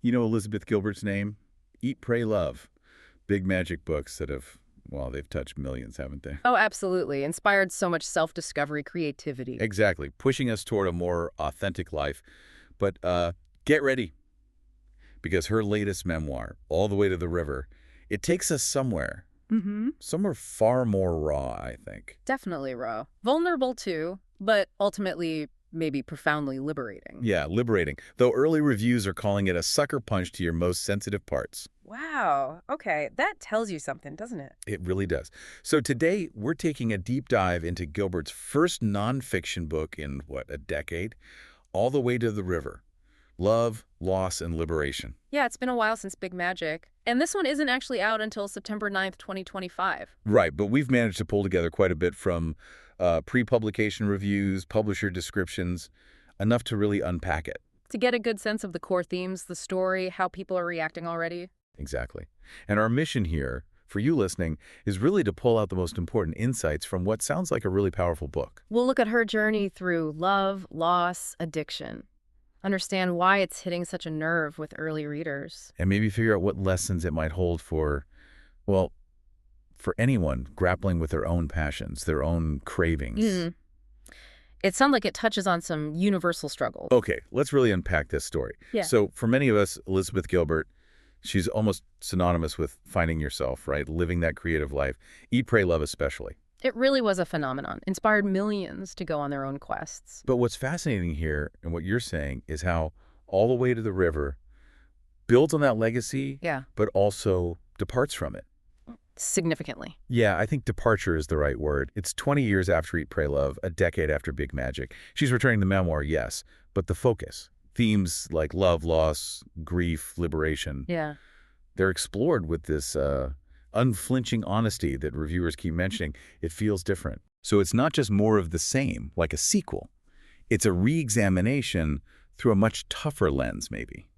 You know Elizabeth Gilbert's name? Eat, Pray, Love. Big magic books that have, well, they've touched millions, haven't they? Oh, absolutely. Inspired so much self-discovery, creativity. Exactly. Pushing us toward a more authentic life. But get ready, because her latest memoir, All the Way to the River, it takes us somewhere. Mm-hmm. Somewhere far more raw, I think. Definitely raw. Vulnerable too, but ultimately maybe profoundly liberating. Yeah, liberating. Though early reviews are calling it a sucker punch to your most sensitive parts. Wow. Okay, that tells you something, doesn't it? It really does. So today, we're taking a deep dive into Gilbert's first nonfiction book in, what, a decade? All the Way to the River. Love, Loss, and Liberation. Yeah, it's been a while since Big Magic. And this one isn't actually out until September 9th, 2025. Right, but we've managed to pull together quite a bit from pre-publication reviews, publisher descriptions, enough to really unpack it. To get a good sense of the core themes, the story, how people are reacting already. Exactly. And our mission here, for you listening, is really to pull out the most important insights from what sounds like a really powerful book. We'll look at her journey through love, loss, addiction. Understand why it's hitting such a nerve with early readers. And maybe figure out what lessons it might hold for, well, for anyone grappling with their own passions, their own cravings. It sounds like it touches on some universal struggles. Okay, let's really unpack this story. Yeah. So for many of us, Elizabeth Gilbert, she's almost synonymous with finding yourself, right? Living that creative life. Eat, Pray, Love especially. It really was a phenomenon, inspired millions to go on their own quests. But what's fascinating here, and what you're saying, is how All the Way to the River builds on that legacy, Yeah. but also departs from it. Significantly. Yeah, I think departure is the right word. It's 20 years after Eat, Pray, Love, a decade after Big Magic. She's returning the memoir, yes, but the focus, themes like love, loss, grief, liberation, Yeah. they're explored with this unflinching honesty that reviewers keep mentioning. It feels different. So it's not just more of the same, like a sequel. It's a re-examination through a much tougher lens, maybe,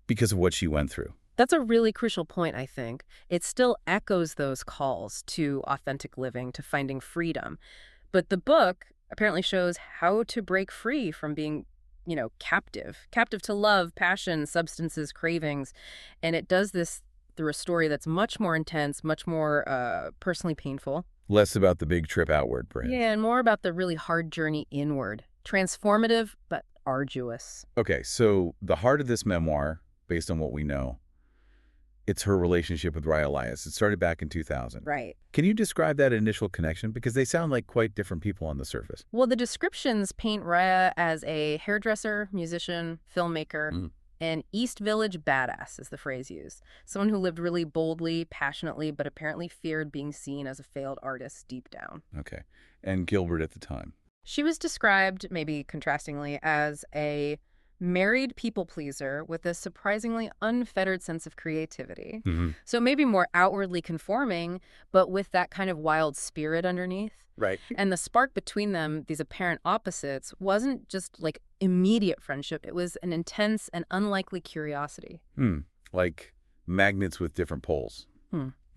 because of what she went through. That's a really crucial point, I think. It still echoes those calls to authentic living, to finding freedom. But the book apparently shows how to break free from being, captive to love, passion, substances, cravings. And it does this through a story that's much more intense, much more personally painful. Less about the big trip outward, perhaps. Yeah, and more about the really hard journey inward. Transformative, but arduous. Okay, so the heart of this memoir, based on what we know, it's her relationship with Rayya. It started back in 2000. Right. Can you describe that initial connection? Because they sound like quite different people on the surface. Well, the descriptions paint Rayya as a hairdresser, musician, filmmaker, and East Village badass is the phrase used. Someone who lived really boldly, passionately, but apparently feared being seen as a failed artist deep down. Okay. And Gilbert at the time. She was described, maybe contrastingly, as a married people pleaser with a surprisingly unfettered sense of creativity. So maybe more outwardly conforming, but with that kind of wild spirit underneath. Right. And the spark between them, these apparent opposites, wasn't just like immediate friendship. It was an intense and unlikely curiosity. Like magnets with different poles,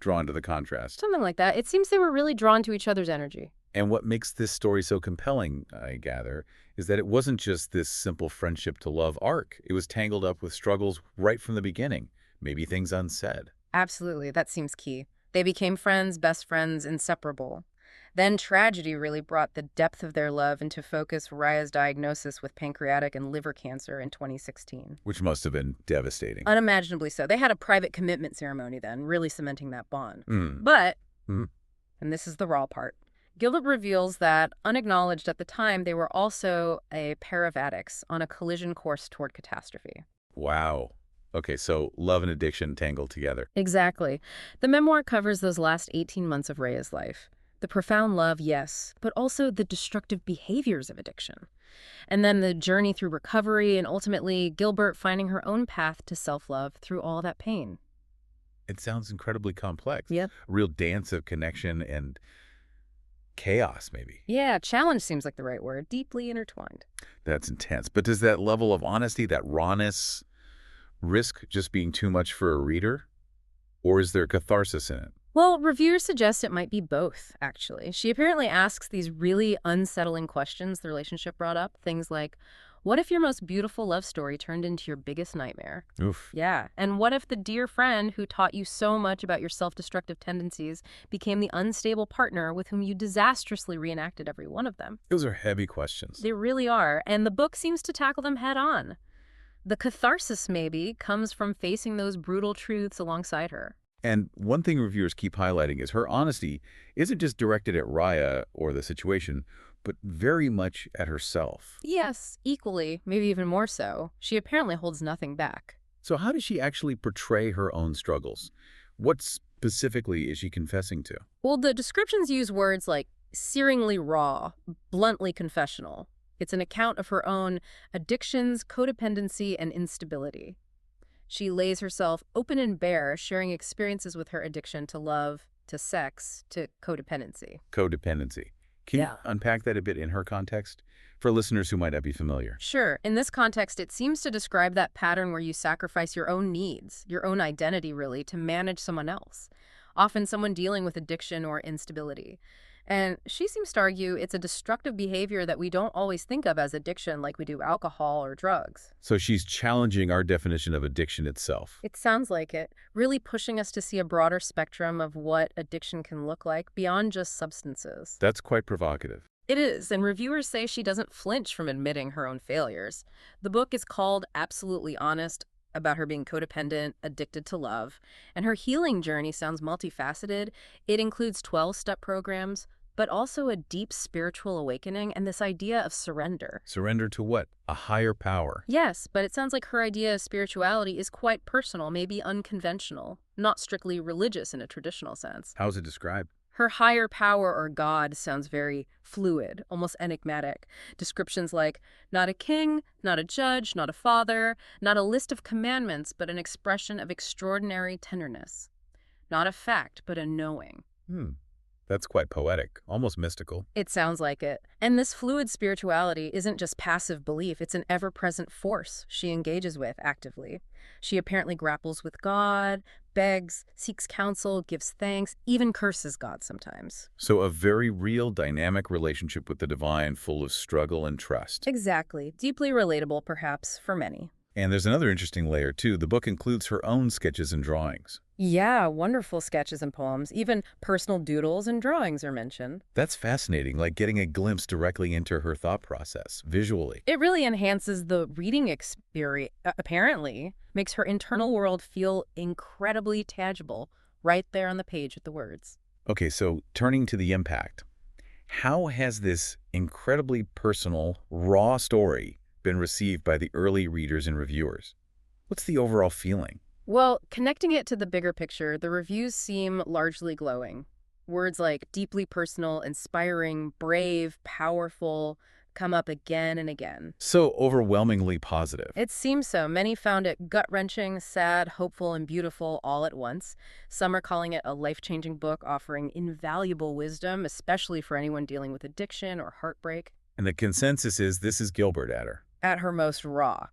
drawn to the contrast. Something like that. It seems they were really drawn to each other's energy. And what makes this story so compelling, I gather, is that it wasn't just this simple friendship to love arc. It was tangled up with struggles right from the beginning, maybe things unsaid. Absolutely. That seems key. They became friends, best friends, inseparable. Then tragedy really brought the depth of their love into focus. Rayya's diagnosis with pancreatic and liver cancer in 2016. Which must have been devastating. Unimaginably so. They had a private commitment ceremony then, really cementing that bond. Mm. But, and this is the raw part, Gilbert reveals that, unacknowledged at the time, they were also a pair of addicts on a collision course toward catastrophe. Wow. Okay, so love and addiction tangled together. Exactly. The memoir covers those last 18 months of Rayya's life. The profound love, yes, but also the destructive behaviors of addiction. And then the journey through recovery and ultimately Gilbert finding her own path to self-love through all that pain. It sounds incredibly complex. Yep. A real dance of connection and chaos, maybe. Yeah, challenge seems like the right word. Deeply intertwined. That's intense. But does that level of honesty, that rawness, risk just being too much for a reader? Or is there catharsis in it? Well, reviewers suggest it might be both, actually. She apparently asks these really unsettling questions the relationship brought up. Things like, What if your most beautiful love story turned into your biggest nightmare? Oof. Yeah. And what if the dear friend who taught you so much about your self-destructive tendencies became the unstable partner with whom you disastrously reenacted every one of them? Those are heavy questions. They really are. And the book seems to tackle them head on. The catharsis, maybe, comes from facing those brutal truths alongside her. And one thing reviewers keep highlighting is her honesty isn't just directed at Rayya or the situation, but very much at herself. Yes, equally, maybe even more so. She apparently holds nothing back. So how does she actually portray her own struggles? What specifically is she confessing to? Well, the descriptions use words like searingly raw, bluntly confessional. It's an account of her own addictions, codependency, and instability. She lays herself open and bare, sharing experiences with her addiction to love, to sex, to codependency. Codependency. Can you unpack that a bit in her context for listeners who might not be familiar? Sure. In this context, it seems to describe that pattern where you sacrifice your own needs, your own identity, really, to manage someone else, often someone dealing with addiction or instability. And she seems to argue it's a destructive behavior that we don't always think of as addiction like we do alcohol or drugs. So she's challenging our definition of addiction itself. It sounds like it, really pushing us to see a broader spectrum of what addiction can look like beyond just substances. That's quite provocative. It is, and reviewers say she doesn't flinch from admitting her own failures. The book is called Absolutely Honest, about her being codependent, addicted to love, and her healing journey sounds multifaceted. It includes 12-step programs, but also a deep spiritual awakening and this idea of surrender. Surrender to what? A higher power. Yes, but it sounds like her idea of spirituality is quite personal, maybe unconventional, not strictly religious in a traditional sense. How's it described? Her higher power or God sounds very fluid, almost enigmatic. Descriptions like, not a king, not a judge, not a father, not a list of commandments, but an expression of extraordinary tenderness. Not a fact, but a knowing. That's quite poetic, almost mystical. It sounds like it. And this fluid spirituality isn't just passive belief, it's an ever-present force she engages with actively. She apparently grapples with God, begs, seeks counsel, gives thanks, even curses God sometimes. So a very real, dynamic relationship with the divine, full of struggle and trust. Exactly. Deeply relatable, perhaps, for many. And there's another interesting layer, too. The book includes her own sketches and drawings. Yeah, wonderful sketches and poems. Even personal doodles and drawings are mentioned. That's fascinating, like getting a glimpse directly into her thought process, visually. It really enhances the reading experience, apparently. Makes her internal world feel incredibly tangible, right there on the page with the words. Okay, so turning to the impact. How has this incredibly personal, raw story been received by the early readers and reviewers? What's the overall feeling? Well, connecting it to the bigger picture, the reviews seem largely glowing. Words like deeply personal, inspiring, brave, powerful come up again and again. So overwhelmingly positive. It seems so. Many found it gut-wrenching, sad, hopeful, and beautiful all at once. Some are calling it a life-changing book offering invaluable wisdom, especially for anyone dealing with addiction or heartbreak. And the consensus is this is Gilbert at her. At her most raw.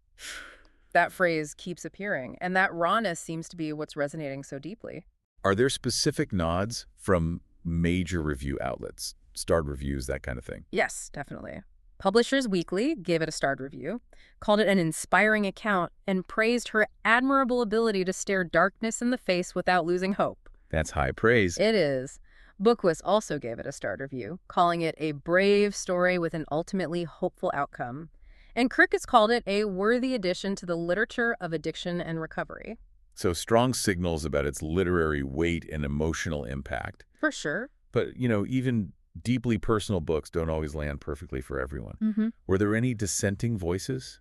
That phrase keeps appearing, and that rawness seems to be what's resonating so deeply. Are there specific nods from major review outlets, starred reviews, that kind of thing? Yes, definitely. Publishers Weekly gave it a starred review, called it an inspiring account, and praised her admirable ability to stare darkness in the face without losing hope. That's high praise. It is. Bookwas also gave it a starred review, calling it a brave story with an ultimately hopeful outcome. And Crickets called it a worthy addition to the literature of addiction and recovery. So strong signals about its literary weight and emotional impact. For sure. But, even deeply personal books don't always land perfectly for everyone. Were there any dissenting voices?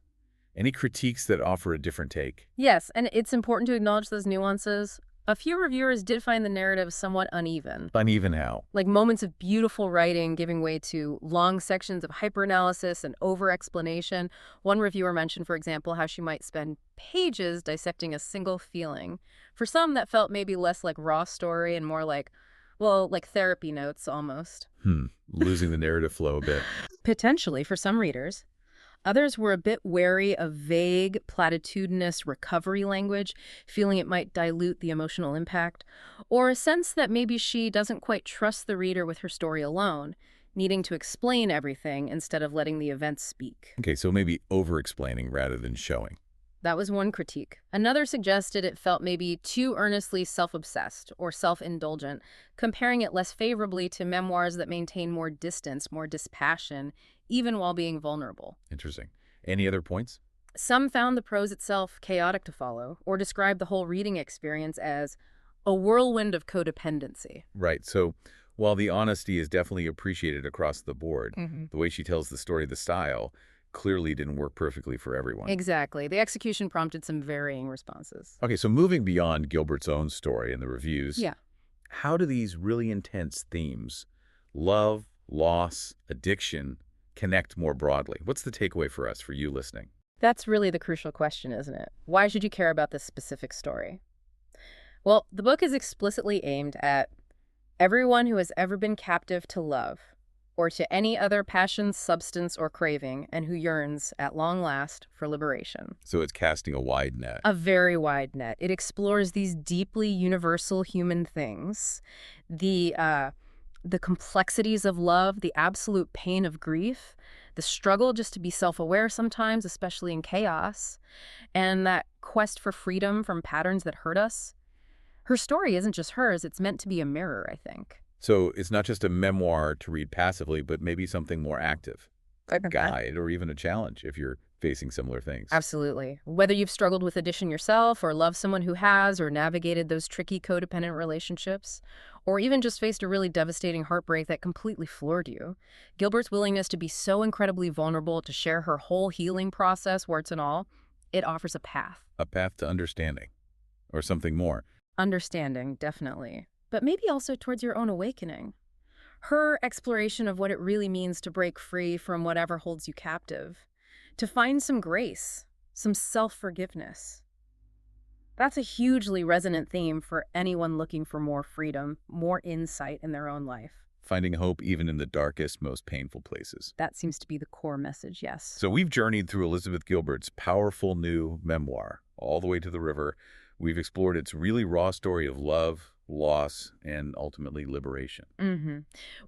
Any critiques that offer a different take? Yes, and it's important to acknowledge those nuances. A few reviewers did find the narrative somewhat uneven. Uneven how? Like moments of beautiful writing giving way to long sections of hyperanalysis and over-explanation. One reviewer mentioned, for example, how she might spend pages dissecting a single feeling. For some, that felt maybe less like raw story and more like, like therapy notes almost. Losing the narrative flow a bit. Potentially for some readers. Others were a bit wary of vague, platitudinous recovery language, feeling it might dilute the emotional impact, or a sense that maybe she doesn't quite trust the reader with her story alone. needing to explain everything instead of letting the events speak. Okay, so maybe over-explaining rather than showing. That was one critique. Another suggested it felt maybe too earnestly self-obsessed or self-indulgent, comparing it less favorably to memoirs that maintain more distance, more dispassion, even while being vulnerable. Interesting. Any other points? Some found the prose itself chaotic to follow, or described the whole reading experience as a whirlwind of codependency. Right. So while the honesty is definitely appreciated across the board, Mhm. the way she tells the story, the style, clearly didn't work perfectly for everyone. Exactly. The execution prompted some varying responses. Okay, so moving beyond Gilbert's own story and the reviews, Yeah. how do these really intense themes, love, loss, addiction, connect more broadly? What's the takeaway for us, for you listening? That's really the crucial question, isn't it? Why should you care about this specific story? Well, the book is explicitly aimed at everyone who has ever been captive to love, or to any other passion, substance, or craving, and who yearns, at long last, for liberation. So it's casting a wide net. A very wide net. It explores these deeply universal human things, the complexities of love, the absolute pain of grief, the struggle just to be self-aware sometimes, especially in chaos, and that quest for freedom from patterns that hurt us. Her story isn't just hers, it's meant to be a mirror, I think. So it's not just a memoir to read passively, but maybe something more active, a Okay. guide, or even a challenge if you're facing similar things. Absolutely. Whether you've struggled with addiction yourself, or love someone who has, or navigated those tricky codependent relationships, or even just faced a really devastating heartbreak that completely floored you, Gilbert's willingness to be so incredibly vulnerable, to share her whole healing process, warts and all, it offers a path. A path to understanding, or something more. Understanding, definitely. But maybe also towards your own awakening. Her exploration of what it really means to break free from whatever holds you captive. To find some grace, some self-forgiveness. That's a hugely resonant theme for anyone looking for more freedom, more insight in their own life. Finding hope even in the darkest, most painful places. That seems to be the core message, yes. So we've journeyed through Elizabeth Gilbert's powerful new memoir, All the Way to the River. We've explored its really raw story of love, loss, and ultimately liberation.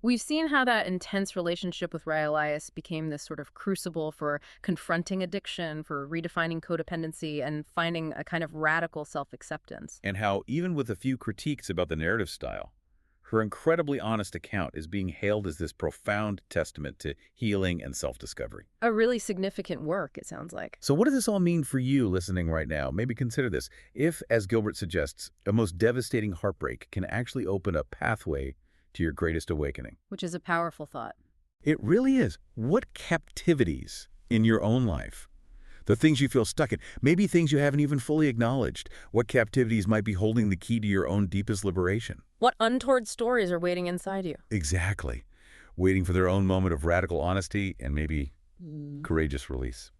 We've seen how that intense relationship with Rayya became this sort of crucible for confronting addiction, for redefining codependency, and finding a kind of radical self-acceptance. And how, even with a few critiques about the narrative style, her incredibly honest account is being hailed as this profound testament to healing and self-discovery. A really significant work, it sounds like. So what does this all mean for you listening right now? Maybe consider this. If, as Gilbert suggests, a most devastating heartbreak can actually open a pathway to your greatest awakening. Which is a powerful thought. It really is. What captivities in your own life, the things you feel stuck in, maybe things you haven't even fully acknowledged, what captivities might be holding the key to your own deepest liberation? What untoward stories are waiting inside you? Exactly. Waiting for their own moment of radical honesty and maybe courageous release.